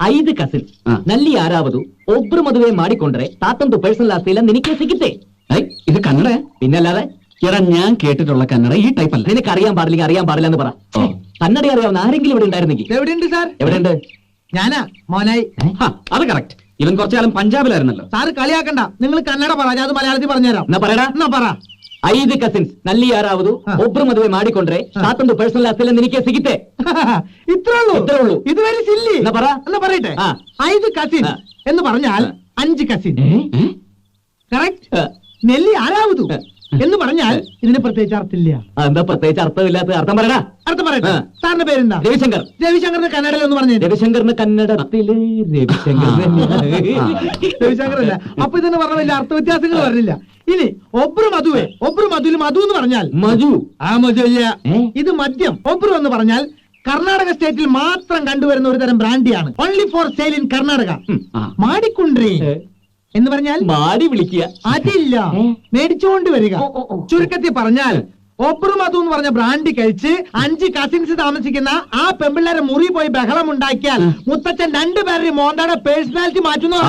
5 cousins ನಲ್ಲಿ ಯಾರಾவது ಒಬ್ರು ಮದುವೆ ಮಾಡಿಕೊಂಡ್ರೆ ತಾತಂದು ಪರ್ಸನಲ್ ಆಸ್ತಿ ಎಲ್ಲ ನಿನಗೆ ಸಿಗುತ್ತೆ. ഇത് കന്നഡ പിന്നല്ലാതെ എടാ ഞാൻ കേട്ടിട്ടുള്ള കന്നഡ ഈ ടൈപ്പ് അല്ല. നിനക്ക് അറിയാൻ പാടില്ല എന്ന് പറ. കന്നഡ അറിയാവുന്ന ആരെങ്കിലും ഇവിടെ ഉണ്ടായിരുന്നെങ്കിൽ. എവിടെയുണ്ട് സാർ? എവിടെയുണ്ട്? ഞാനാ മോനായി. അത് കറക്റ്റ്. ഇവൻ കുറച്ചു കാലം പഞ്ചാബിലായിരുന്നല്ലോ. സാറ് കളിയാക്കണ്ട, നിങ്ങൾ കന്നഡ പറ, ഞാൻ അത് മലയാളത്തിൽ പറഞ്ഞുതരാം. എന്നാ പറയടാ. എന്നാ പറ. 5 ಕಸಿನ್ಸ್ ನಲ್ಲಿ ಯಾರಾவது ಒಬ್ರು ಮದುವೆ ಮಾಡಿಕೊಂಡ್ರೆ ತಾತಂದು ಪರ್ಸನಲ್ ಆಸ್ತಿ ಎಲ್ಲ ನಿನಗೆ ಸಿಗುತ್ತೆ. ഇത്രേ ഉള്ളൂ. ഇത് വെരി സില്ലി. എന്നാ പറ. എന്നാ പറയട്ടെ. 5 കസിൻ എന്ന് പറഞ്ഞാൽ 5 കസിൻ. കറക്റ്റ്. നെല്ലി ആരാവതു എന്ന് പറഞ്ഞാൽ ഇതിന് പ്രത്യേകിച്ച് അർത്ഥമില്ല. എന്താ പ്രത്യേകിച്ച് അർത്ഥമില്ലാത്ത അർത്ഥം പറയടാ. അർത്ഥം പറയട്ടെ. സാറിന്റെ പേരെന്താ? രവിശങ്കർ. രവിശങ്കറിന് കന്നഡയിൽ ഒന്ന് പറഞ്ഞു. രവിശങ്കറിന് കന്നഡത്തില് രവിശങ്കർ അല്ല. അപ്പൊ ഇതെന്ന് പറഞ്ഞ വലിയ അർത്ഥ വ്യത്യാസങ്ങൾ പറഞ്ഞില്ല. ഇനി ഒബ്രു മധുവിൽ മധു എന്ന് പറഞ്ഞാൽ മധു. ആ മധു ഇല്ല, ഇത് മദ്യം. ഒബ്രു എന്ന് പറഞ്ഞാൽ കർണാടക സ്റ്റേറ്റിൽ മാത്രം കണ്ടുവരുന്ന ഒരു തരം ബ്രാൻഡിയാണ്. Only for sale in Karnataka. മാടിക്കുണ്ട്രി എന്ന് പറഞ്ഞാൽ മാടി വിളിക്കുക. അതില്ല, മേടിച്ചുകൊണ്ട് വരിക. ചുരുക്കത്തിൽ പറഞ്ഞാൽ ഒബ്രു മധു എന്ന് പറഞ്ഞ ബ്രാൻഡ് കഴിച്ച് 5 കസിൻസ് താമസിക്കുന്ന ആ പെമ്പിള്ളേരെ മുറി പോയി ബഹളം ഉണ്ടാക്കിയാൽ മുത്തച്ഛൻ 2 പേരുടെ മോന്താടെ പേഴ്സണാലിറ്റി മാറ്റുന്നു.